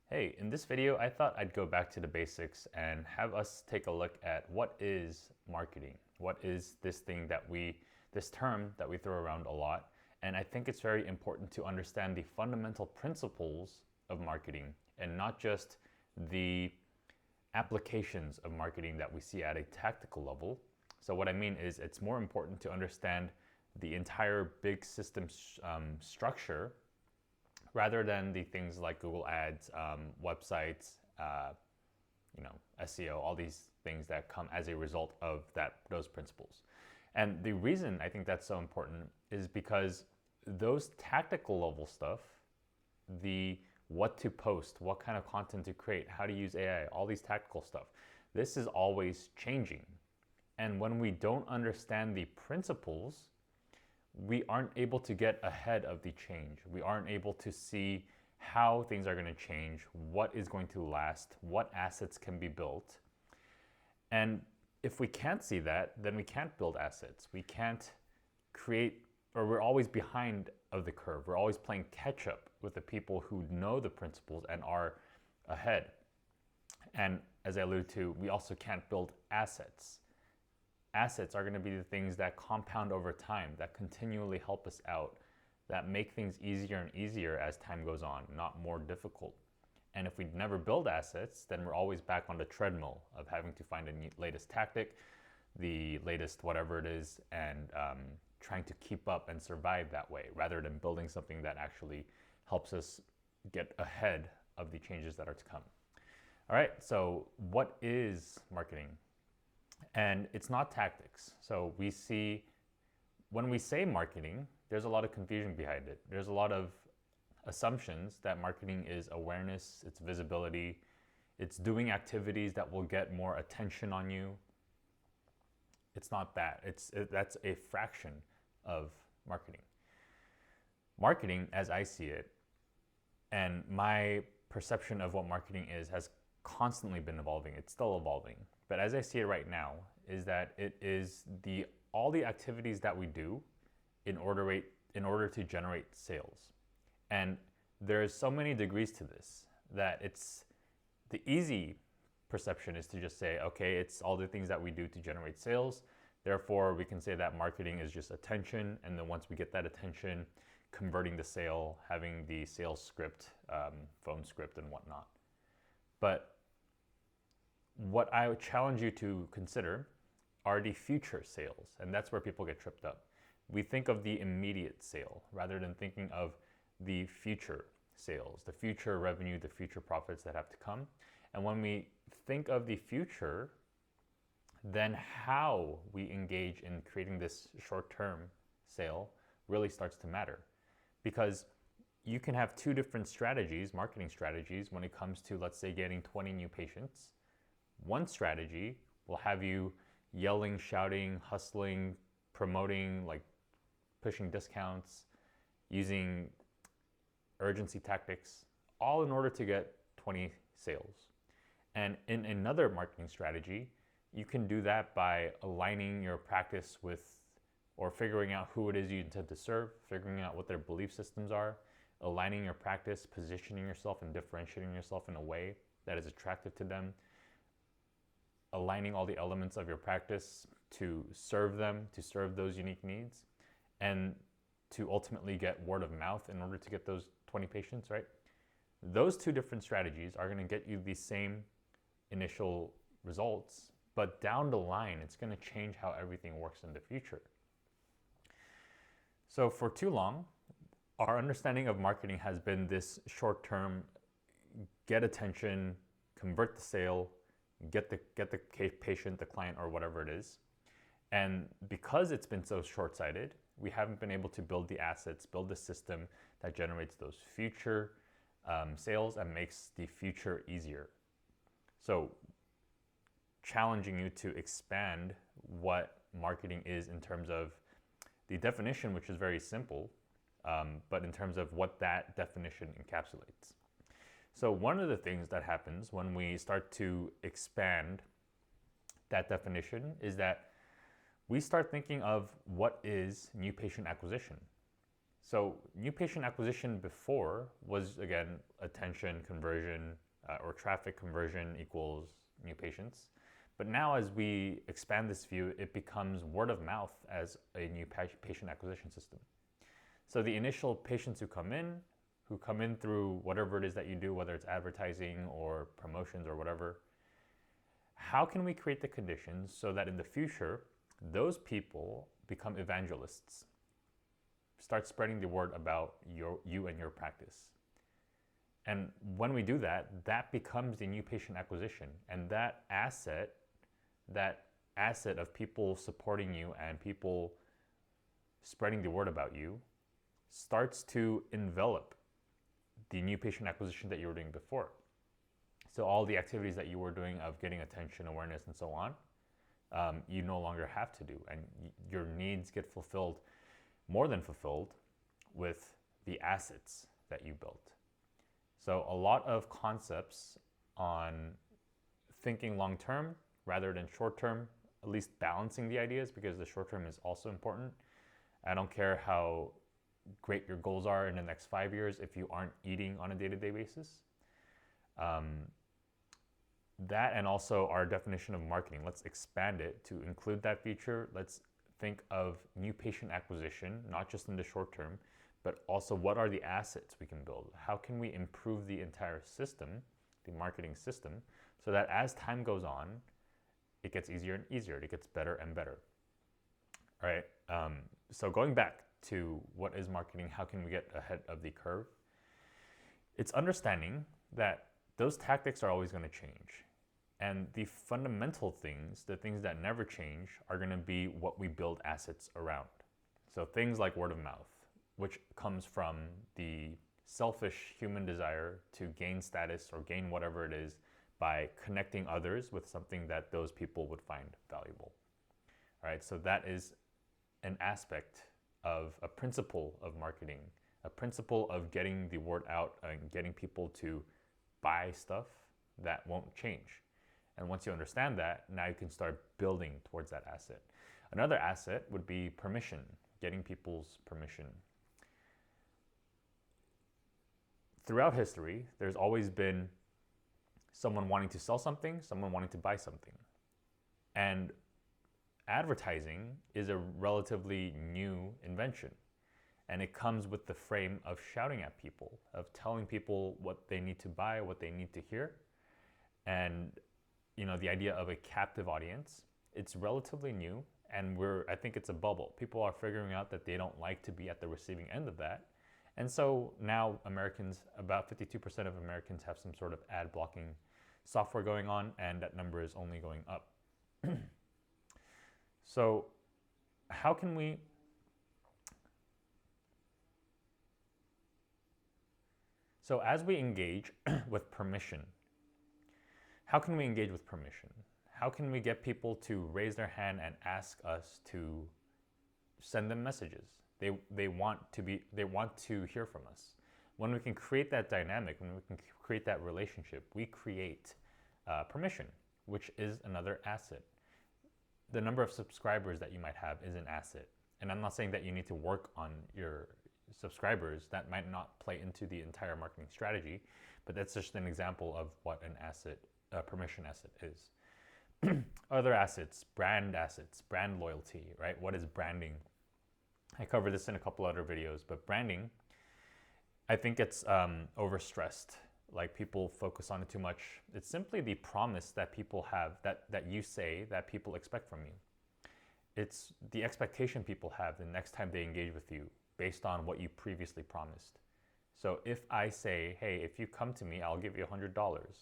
Hey, in this video, I thought I'd go back to the basics and have us take a look at what is marketing. What is this term that we throw around a lot? And I think it's very important to understand the fundamental principles of marketing and not just the applications of marketing that we see at a tactical level. So what I mean is it's more important to understand the entire big system structure rather than the things like Google Ads, websites, SEO, all these things that come as a result of those principles. And the reason I think that's so important is because those tactical level stuff, the what to post, what kind of content to create, how to use AI, all these tactical stuff, this is always changing. And when we don't understand the principles, we aren't able to get ahead of the change. We aren't able to see how things are going to change, what is going to last, what assets can be built. And if we can't see that, then we can't build assets. We can't create, or we're always behind of the curve. We're always playing catch up with the people who know the principles and are ahead. And as I alluded to, we also can't build assets. Assets are going to be the things that compound over time, that continually help us out, that make things easier and easier as time goes on, not more difficult. And if we never build assets, then we're always back on the treadmill of having to find the latest tactic, the latest whatever it is, and trying to keep up and survive that way, rather than building something that actually helps us get ahead of the changes that are to come. All right, so what is marketing? And it's not tactics. So when we say marketing, there's a lot of confusion behind it. There's a lot of assumptions that marketing is awareness, it's visibility, it's doing activities that will get more attention on you. It's not that. That's a fraction of marketing. Marketing, as I see it, and my perception of what marketing is, has constantly been evolving. It's still evolving. But as I see it right now, is that it is all the activities that we do in order to generate sales. And there's so many degrees to this that it's the easy perception is to just say, okay, it's all the things that we do to generate sales. Therefore, we can say that marketing is just attention. And then once we get that attention, converting the sale, having the sales script, phone script and whatnot. But what I would challenge you to consider are the future sales, and that's where people get tripped up. We think of the immediate sale rather than thinking of the future sales, the future revenue, the future profits that have to come. And when we think of the future, then how we engage in creating this short-term sale really starts to matter. Because you can have two different strategies, marketing strategies, when it comes to, let's say, getting 20 new patients. One strategy will have you yelling, shouting, hustling, promoting, like pushing discounts, using urgency tactics, all in order to get 20 sales. And in another marketing strategy, you can do that by aligning your practice with, or figuring out who it is you intend to serve, figuring out what their belief systems are, aligning your practice, positioning yourself and differentiating yourself in a way that is attractive to them, aligning all the elements of your practice to serve them, to serve those unique needs, and to ultimately get word of mouth in order to get those 20 patients, right? Those two different strategies are going to get you the same initial results, but down the line, it's going to change how everything works in the future. So for too long, our understanding of marketing has been this short-term, get attention, convert the sale, get the patient, the client, or whatever it is. And because it's been so short-sighted, we haven't been able to build the assets, build the system that generates those future sales and makes the future easier. So challenging you to expand what marketing is in terms of the definition, which is very simple, but in terms of what that definition encapsulates. So one of the things that happens when we start to expand that definition is that we start thinking of what is new patient acquisition. So new patient acquisition before was, again, attention, conversion, or traffic conversion equals new patients. But now as we expand this view, it becomes word of mouth as a new patient acquisition system. So the initial patients who come in through whatever it is that you do, whether it's advertising or promotions or whatever, how can we create the conditions so that in the future, those people become evangelists? Start spreading the word about you and your practice. And when we do that, that becomes the new patient acquisition. And that asset of people supporting you and people spreading the word about you starts to envelop the new patient acquisition that you were doing before. So all the activities that you were doing of getting attention, awareness, and so on, you no longer have to do. And your needs get fulfilled, more than fulfilled, with the assets that you built. So a lot of concepts on thinking long term rather than short term, at least balancing the ideas, because the short term is also important. I don't care how great your goals are in the next 5 years if you aren't eating on a day-to-day basis. That, and also our definition of marketing, let's expand it to include that feature. Let's think of new patient acquisition, not just in the short term, but also what are the assets we can build? How can we improve the entire system, the marketing system, so that as time goes on, it gets easier and easier, it gets better and better. All right, so going back to what is marketing, how can we get ahead of the curve? It's understanding that those tactics are always going to change. And the fundamental things, the things that never change, are going to be what we build assets around. So things like word of mouth, which comes from the selfish human desire to gain status or gain whatever it is by connecting others with something that those people would find valuable. All right, so that is an aspect of a principle of marketing, a principle of getting the word out and getting people to buy stuff that won't change. And once you understand that, now you can start building towards that asset. Another asset would be permission, getting people's permission. Throughout history, there's always been someone wanting to sell something, someone wanting to buy something. And advertising is a relatively new invention. And it comes with the frame of shouting at people, of telling people what they need to buy, what they need to hear. And the idea of a captive audience, it's relatively new, and I think it's a bubble. People are figuring out that they don't like to be at the receiving end of that. And so now Americans, about 52% of Americans have some sort of ad blocking software going on, and that number is only going up. So how can we So as we engage with permission, how can we engage with permission? How can we get people to raise their hand and ask us to send them messages? They want to hear from us. When we can create that dynamic, when we can create that relationship, we create permission, which is another asset. The number of subscribers that you might have is an asset. And I'm not saying that you need to work on your subscribers. That might not play into the entire marketing strategy, but that's just an example of what an asset, a permission asset is. Other assets, brand loyalty, right? What is branding? I covered this in a couple other videos, but branding, I think it's overstressed. Like people focus on it too much. It's simply the promise that people have, that you say, that people expect from you. It's the expectation people have the next time they engage with you based on what you previously promised. So if I say, hey, if you come to me, I'll give you $100.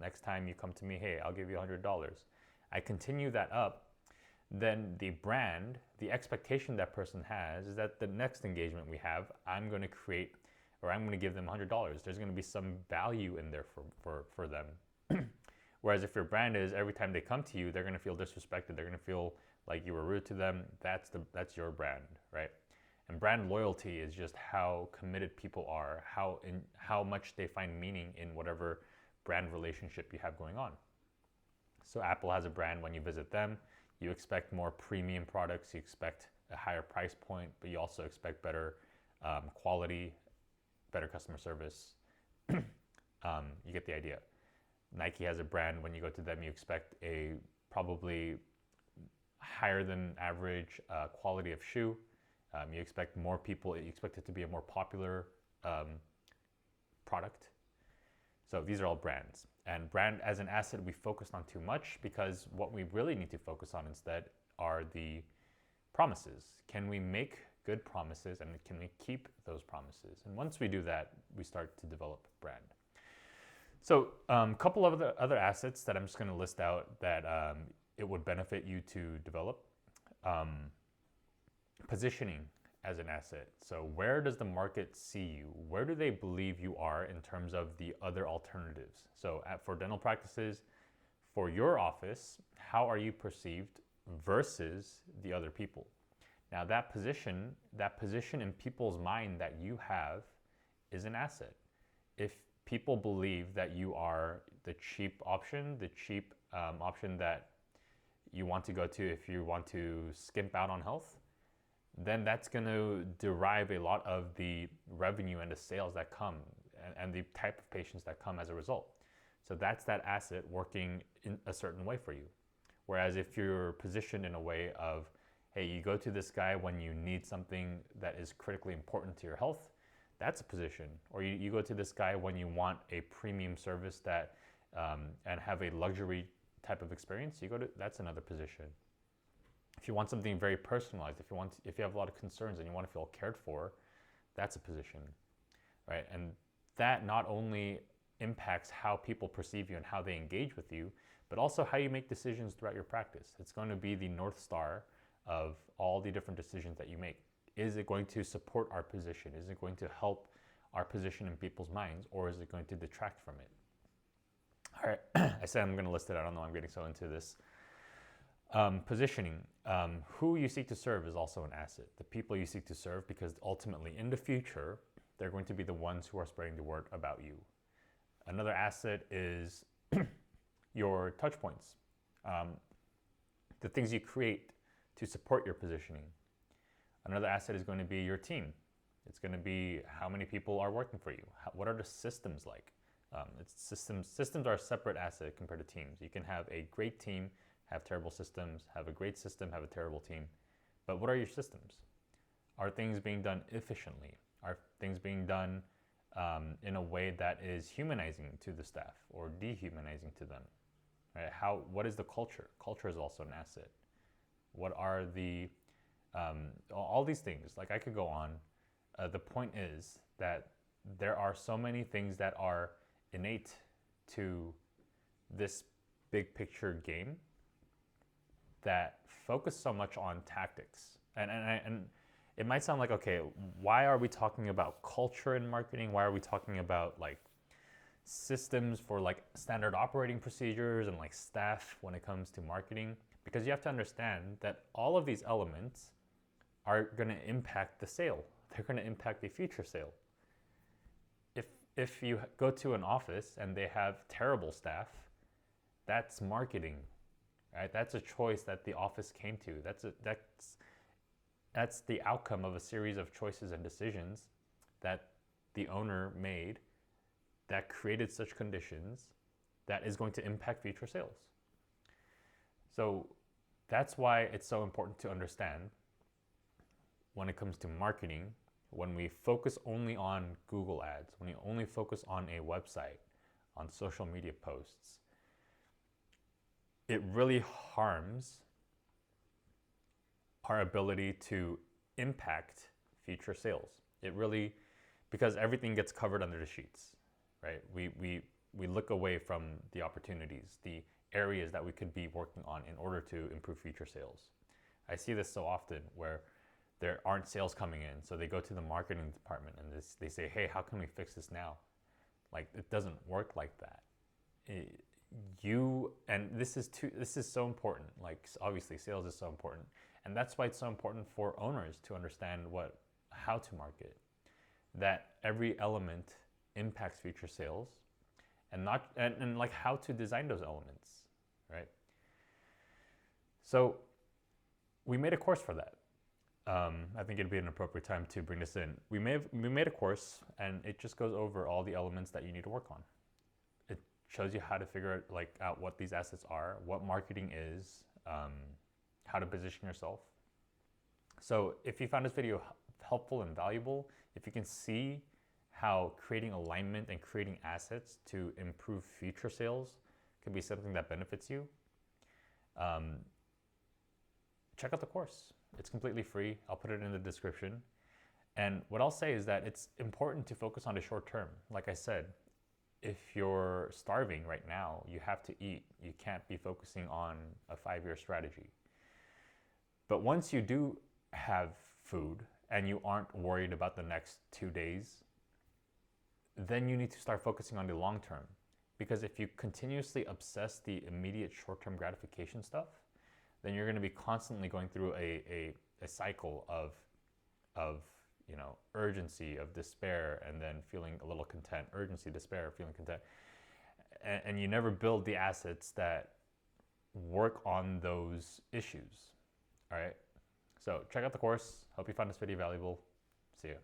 Next time you come to me, hey, I'll give you $100. I continue that up, then the brand, the expectation that person has is that the next engagement we have, I'm going to create, or I'm going to give them $100. There's going to be some value in there for them. Whereas if your brand is every time they come to you, they're going to feel disrespected. They're going to feel like you were rude to them. That's your brand, right? And brand loyalty is just how committed people are, how much they find meaning in whatever brand relationship you have going on. So Apple has a brand. When you visit them, you expect more premium products. You expect a higher price point, but you also expect better quality, better customer service. You get the idea. Nike has a brand. When you go to them, you expect a probably higher than average quality of shoe. You expect more people, you expect it to be a more popular product. So these are all brands. And brand as an asset, we focused on too much, because what we really need to focus on instead are the promises. Can we make good promises, and can we keep those promises? And once we do that, we start to develop brand. So a couple of other assets that I'm just going to list out that it would benefit you to develop. Positioning as an asset. So where does the market see you? Where do they believe you are in terms of the other alternatives? So for dental practices, for your office, how are you perceived versus the other people? Now that position in people's mind that you have is an asset. If people believe that you are the cheap option, option that you want to go to if you want to skimp out on health, then that's going to derive a lot of the revenue and the sales that come, and the type of patients that come as a result. So that's that asset working in a certain way for you. Whereas if you're positioned in a way of, hey, you go to this guy when you need something that is critically important to your health, that's a position. Or you go to this guy when you want a premium service that and have a luxury type of experience, that's another position. If you want something very personalized, if you have a lot of concerns and you want to feel cared for, that's a position, right? And that not only impacts how people perceive you and how they engage with you, but also how you make decisions throughout your practice. It's going to be the North Star of all the different decisions that you make. Is it going to support our position? Is it going to help our position in people's minds, or is it going to detract from it? All right, I said I'm going to list it. I don't know, I'm getting so into this. Positioning, who you seek to serve is also an asset. The people you seek to serve, because ultimately in the future, they're going to be the ones who are spreading the word about you. Another asset is your touch points, the things you create to support your positioning. Another asset is going to be your team. It's going to be how many people are working for you. What are the systems like? Systems are a separate asset compared to teams. You can have a great team, have terrible systems, have a great system, have a terrible team. But what are your systems? Are things being done efficiently? Are things being done in a way that is humanizing to the staff or dehumanizing to them? Right? What is the culture? Culture is also an asset. What are the, all these things, like I could go on. The point is that there are so many things that are innate to this big picture game that focus so much on tactics. And it might sound like, okay, why are we talking about culture in marketing? Why are we talking about like systems for like standard operating procedures and like staff when it comes to marketing? Because you have to understand that all of these elements are going to impact the sale. They're going to impact the future sale. If you go to an office and they have terrible staff, that's marketing. Right? That's a choice that the office came to. That's the outcome of a series of choices and decisions that the owner made that created such conditions that is going to impact future sales. So that's why it's so important to understand when it comes to marketing, when we focus only on Google ads, when we only focus on a website, on social media posts, it really harms our ability to impact future sales. It really, because everything gets covered under the sheets, right? We look away from the opportunities, the areas that we could be working on in order to improve future sales. I see this so often where there aren't sales coming in, so they go to the marketing department and they say, hey, how can we fix this now? Like, it doesn't work like that. And this is so important. Like, obviously sales is so important, and that's why it's so important for owners to understand how to market, that every element impacts future sales, and like how to design those elements, right? So we made a course for that. I think it'd be an appropriate time to bring this in. We made a course, and it just goes over all the elements that you need to work on. It shows you how to figure out what these assets are, what marketing is, how to position yourself. So if you found this video helpful and valuable, if you can see how creating alignment and creating assets to improve future sales can be something that benefits you, check out the course. It's completely free. I'll put it in the description. And what I'll say is that it's important to focus on the short term. Like I said, if you're starving right now, you have to eat. You can't be focusing on a 5-year strategy. But once you do have food and you aren't worried about the next 2 days, then you need to start focusing on the long term. Because if you continuously obsess the immediate short-term gratification stuff, then you're going to be constantly going through a cycle of urgency, of despair, and then feeling a little content. Urgency, despair, feeling content. And you never build the assets that work on those issues. All right? So check out the course. Hope you found this video valuable. See ya.